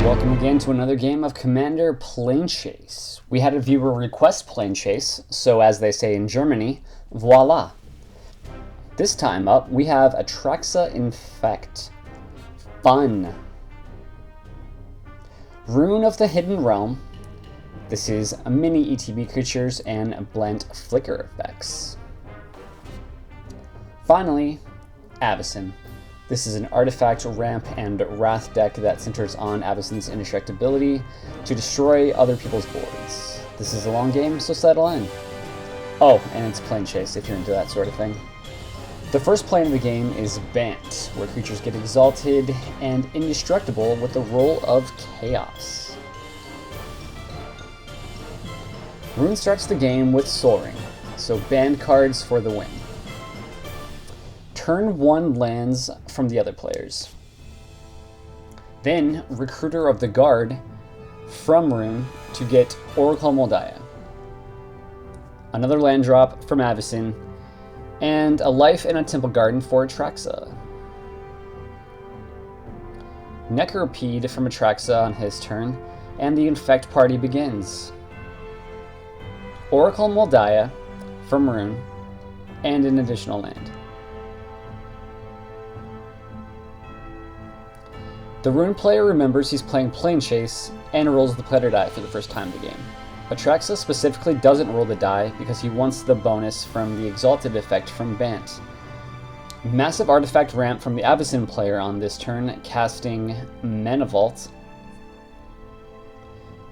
Welcome again to another game of Commander Planechase. We had a viewer request Planechase, so as they say in Germany, voila. This time up, we have Atraxa Infect. Fun. Roon of the Hidden Realm. This is a mini ETB creatures and blend flicker effects. Finally, Avacyn. This is an artifact, ramp, and wrath deck that centers on Avacyn's indestructibility to destroy other people's boards. This is a long game, so settle in. Oh, and it's Planechase if you're into that sort of thing. The first plane of the game is Bant, where creatures get exalted and indestructible with the role of Chaos. Roon starts the game with Sol Ring, so banned cards for the win. Turn 1 lands from the other players. Then, Recruiter of the Guard from Roon to get Oracle Moldiah. Another land drop from Avacyn, and a life in a Temple Garden for Atraxa. Necropede from Atraxa on his turn, and the Infect party begins. Oracle Moldiah from Roon, and an additional land. The Roon player remembers he's playing Planechase and rolls the player die for the first time in the game. Atraxa specifically doesn't roll the die because he wants the bonus from the Exalted effect from Bant. Massive artifact ramp from the Avacyn player on this turn, casting Mana Vault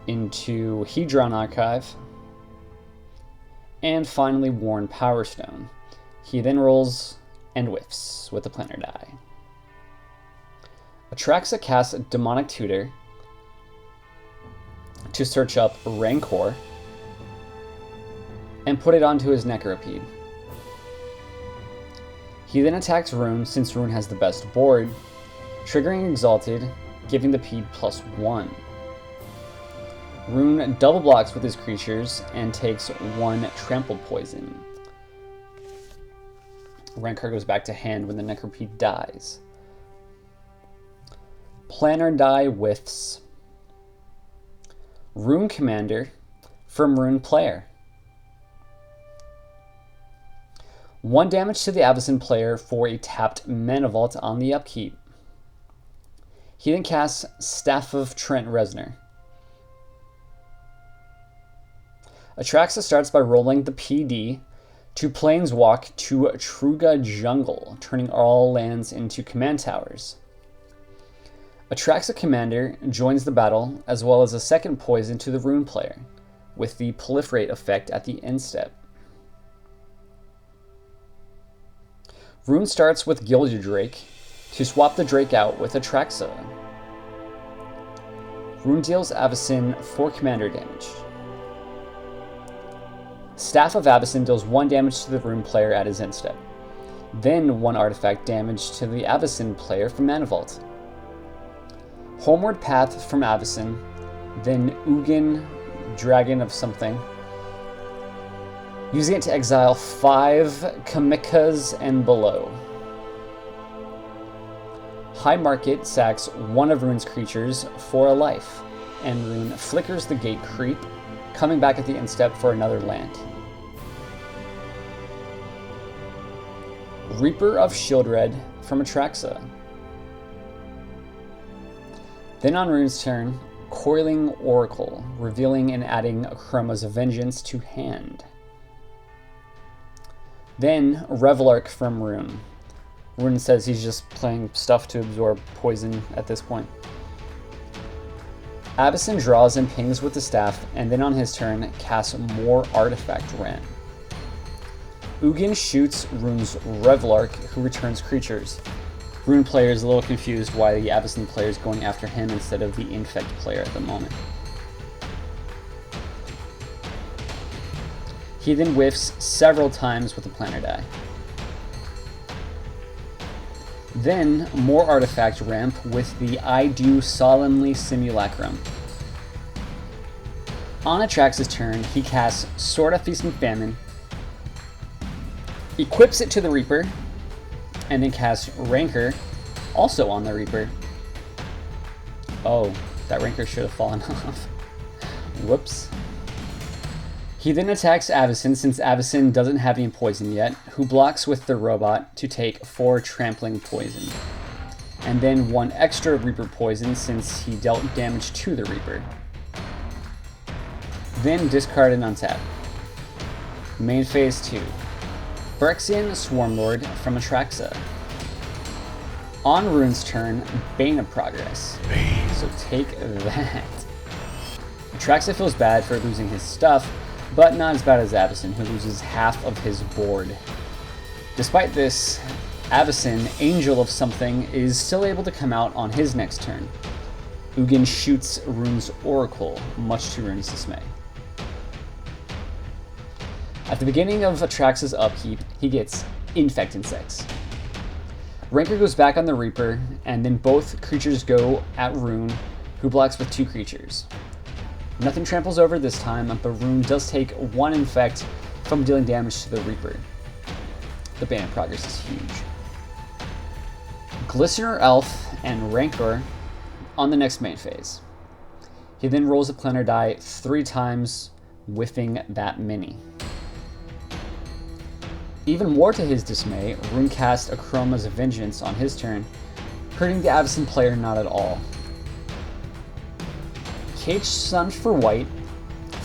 into Hedron Archive, and finally Worn Power Stone. He then rolls and whiffs with the planar die. Atraxa casts Demonic Tutor to search up Rancor and put it onto his Necropede. He then attacks Roon since Roon has the best board, triggering Exalted, giving the Pede +1. Roon double blocks with his creatures and takes 1 Trampled Poison. Rancor goes back to hand when the Necropede dies. Planar die whiffs. Roon Commander from Roon player. 1 damage to the Avacyn player for a tapped Mana Vault on the upkeep. He then casts Staff of Trent Reznor. Atraxa starts by rolling the PD to Planeswalk to Truga Jungle, turning all lands into command towers. Atraxa Commander joins the battle, as well as a second poison to the Roon player, with the Proliferate effect at the end step. Roon starts with Gilded Drake to swap the Drake out with Atraxa. Roon deals Avacyn 4 commander damage. Staff of Avacyn deals 1 damage to the Roon player at his end step. Then 1 artifact damage to the Avacyn player from Mana Vault. Homeward Path from Avacyn, then Ugin, Dragon of something, using it to exile 5 Kamikas and below. High Market sacks 1 of Roon's creatures for a life, and Roon flickers the Gate Creep, coming back at the end step for another land. Reaper of Shieldred from Atraxa. Then on Roon's turn, Coiling Oracle, revealing and adding Chroma's Vengeance to hand. Then Revelark from Roon. Roon says he's just playing stuff to absorb poison at this point. Avacyn draws and pings with the staff, and then on his turn casts more artifact ramp. Ugin shoots Roon's Revelark, who returns creatures. Roon player is a little confused why the Avacyn player is going after him instead of the Infect player at the moment. He then whiffs several times with the planar die. Then more artifact ramp with the I Do Solemnly Simulacrum. On Atraxa's turn, he casts Sword of Feast and Famine, equips it to the Reaper, and then casts Rancor, also on the Reaper. Oh, That Rancor should have fallen off. Whoops. He then attacks Avacyn since Avacyn doesn't have any poison yet, who blocks with the robot to take 4 trampling poison. And then 1 extra Reaper poison since he dealt damage to the Reaper. Then discard and untap. Main phase 2. Phyrexian Swarmlord from Atraxa. On Roon's turn, Bane of Progress. So take that. Atraxa feels bad for losing his stuff, but not as bad as Avacyn, who loses half of his board. Despite this, Avacyn, Angel of Something, is still able to come out on his next turn. Ugin shoots Roon's Oracle, much to Roon's dismay. At the beginning of Atraxa's upkeep, he gets Infect Insects. Rancor goes back on the Reaper, and then both creatures go at Roon, who blocks with 2 creatures. Nothing tramples over this time, but Roon does take 1 Infect from dealing damage to the Reaper. The Bane of Progress is huge. Glistener Elf and Rancor on the next main phase. He then rolls a Planner die 3 times, whiffing that mini. Even more to his dismay, Roon cast Akroma's Vengeance on his turn, hurting the Avacyn player not at all. Cage Sun for white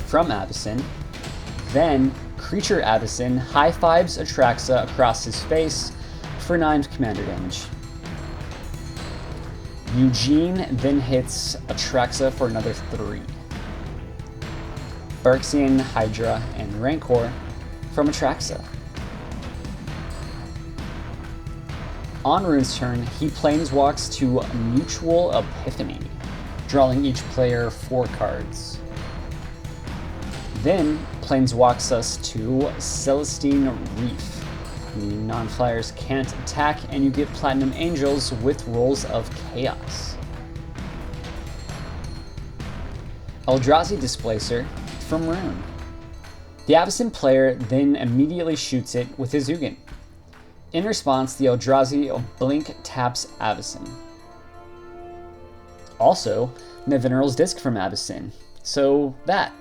from Avacyn, then Creature Avacyn high-fives Atraxa across his face for 9 commander damage. Eugene then hits Atraxa for another 3. Phyrexian, Hydra, and Rancor from Atraxa. On Roon's turn, he planeswalks to Mutual Epiphany, drawing each player 4 cards. Then planeswalks us to Celestine Reef. The non-flyers can't attack, and you get Platinum Angels with rolls of Chaos. Eldrazi Displacer from Roon. The Avacyn player then immediately shoots it with his Ugin. In response, the Eldrazi Blink taps Avacyn. Also, Nevinyrral's Disc from Avacyn. So that.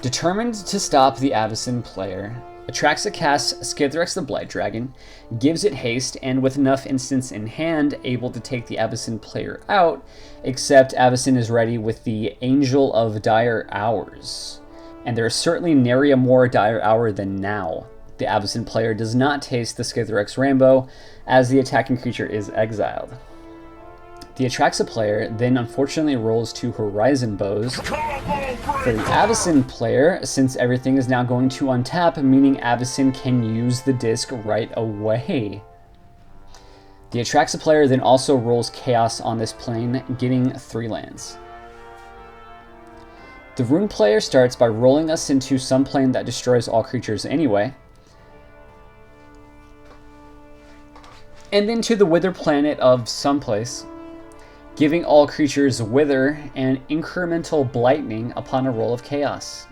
Determined to stop the Avacyn player, Atraxa casts Skithrax the Blight Dragon, gives it haste, and with enough instants in hand, able to take the Avacyn player out, except Avacyn is ready with the Angel of Dire Hours. And there is certainly nary a more dire hour than now. The Avacyn player does not taste the Skithrax Rainbow, as the attacking creature is exiled. The Atraxa player then unfortunately rolls 2 Horizon Boughs. For the Avacyn player, since everything is now going to untap, meaning Avacyn can use the disc right away. The Atraxa player then also rolls Chaos on this plane, getting 3 lands. The Roon player starts by rolling us into some plane that destroys all creatures anyway, and then to the Wither planet of someplace, giving all creatures Wither and incremental Blightning upon a roll of Chaos.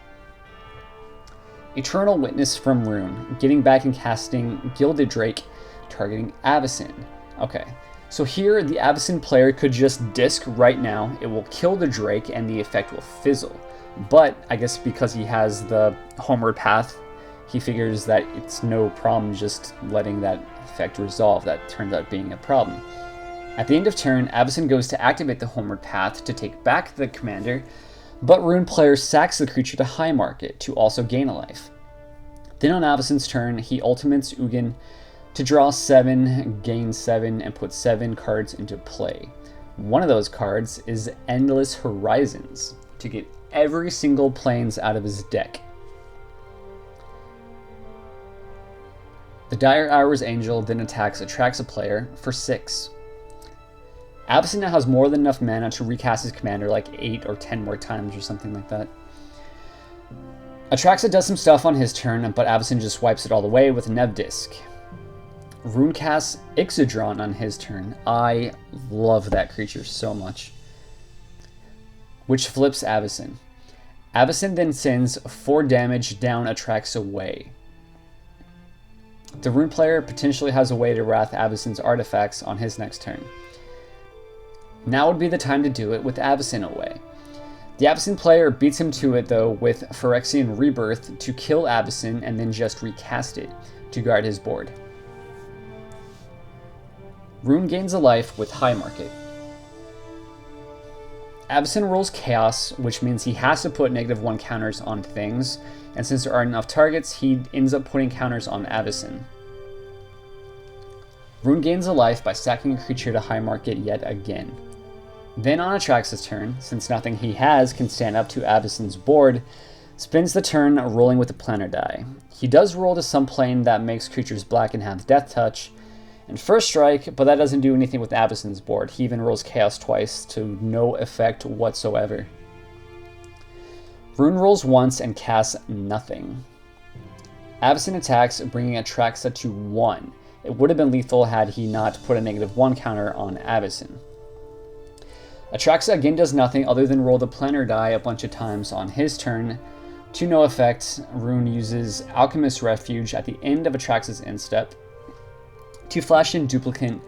Eternal Witness from Roon, getting back and casting Gilded Drake, targeting Avacyn. Okay, so here the Avacyn player could just disc right now, it will kill the Drake and the effect will fizzle. But I guess because he has the Homeward Path, he figures that it's no problem just letting that effect resolve. That turns out being a problem. At the end of turn, Avacyn goes to activate the Homeward Path to take back the commander, but Roon player sacks the creature to high market to also gain a life. Then on Avacyn's turn, he ultimates Ugin to draw 7, gain 7, and put 7 cards into play. One of those cards is Endless Horizons, to get every single planes out of his deck. The Dire Hours Angel then attacks Atraxa player for 6. Avacyn now has more than enough mana to recast his commander like 8 or 10 more times or something like that. Atraxa does some stuff on his turn, but Avacyn just wipes it all away with a Nev Disc. Roon casts Ixodron on his turn. I love that creature so much. Which flips Avacyn. Avacyn then sends 4 damage down Atraxa way. The Roon player potentially has a way to wrath Avacyn's artifacts on his next turn. Now would be the time to do it with Avacyn away. The Avacyn player beats him to it though with Phyrexian Rebirth to kill Avacyn and then just recast it to guard his board. Roon gains a life with High Market. Avacyn rolls Chaos, which means he has to put -1 counters on things, and since there aren't enough targets, he ends up putting counters on Avacyn. Roon gains a life by sacking a creature to High Market yet again. Then on Atraxa's turn, since nothing he has can stand up to Avacyn's board, spends the turn rolling with the Planner die. He does roll to some plane that makes creatures black and have Death Touch, and First Strike, but that doesn't do anything with Avacyn's board. He even rolls Chaos twice to no effect whatsoever. Roon rolls once and casts nothing. Avacyn attacks, bringing Atraxa to 1. It would have been lethal had he not put a -1 counter on Avacyn. Atraxa again does nothing other than roll the Planner die a bunch of times on his turn. To no effect, Roon uses Alchemist's Refuge at the end of Atraxa's end step to flash in Duplicant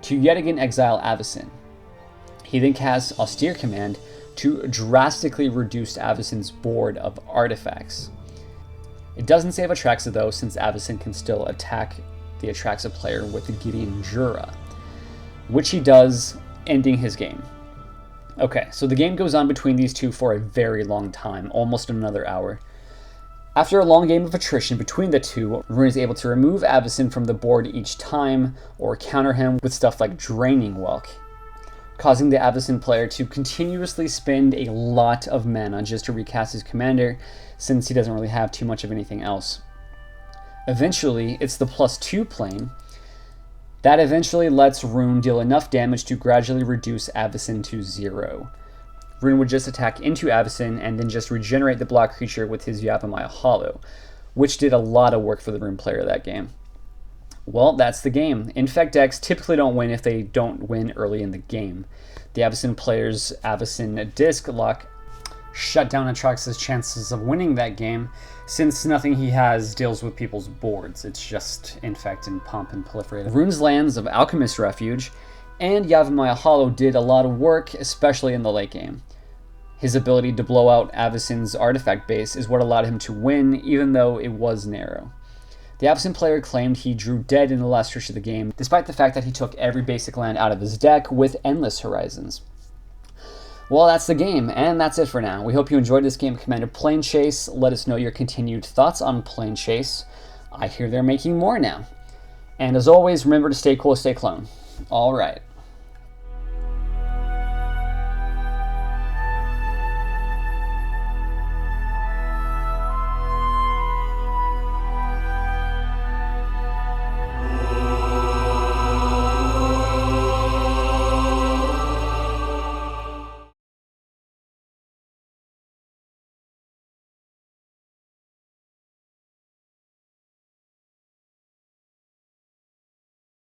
to yet again exile Avacyn. He then casts Austere Command to drastically reduce Avacyn's board of artifacts. It doesn't save Atraxa though, since Avacyn can still attack the Atraxa player with the Gideon Jura, which he does, ending his game. Okay, so the game goes on between these two for a very long time, almost another hour. After a long game of attrition between the two, Roon is able to remove Avacyn from the board each time, or counter him with stuff like Draining Welk, causing the Avacyn player to continuously spend a lot of mana just to recast his commander, since he doesn't really have too much of anything else. Eventually, it's the +2 plane that eventually lets Roon deal enough damage to gradually reduce Avacyn to 0. Roon would just attack into Avacyn and then just regenerate the block creature with his Yavimaya Hollow, which did a lot of work for the Roon player that game. Well, that's the game. Infect decks typically don't win if they don't win early in the game. The Avacyn player's Avacyn Disc Lock shut down Atraxa's chances of winning that game, since nothing he has deals with people's boards. It's just Infect and Pump and Proliferate. Roon's lands of Alchemist's Refuge and Yavimaya Hollow did a lot of work, especially in the late game. His ability to blow out Avacyn's artifact base is what allowed him to win, even though it was narrow. The Avacyn player claimed he drew dead in the last stretch of the game, despite the fact that he took every basic land out of his deck with Endless Horizons. Well, that's the game, and that's it for now. We hope you enjoyed this game of Commander Planechase. Let us know your continued thoughts on Planechase. I hear they're making more now. And as always, remember to stay cool, stay clone. All right.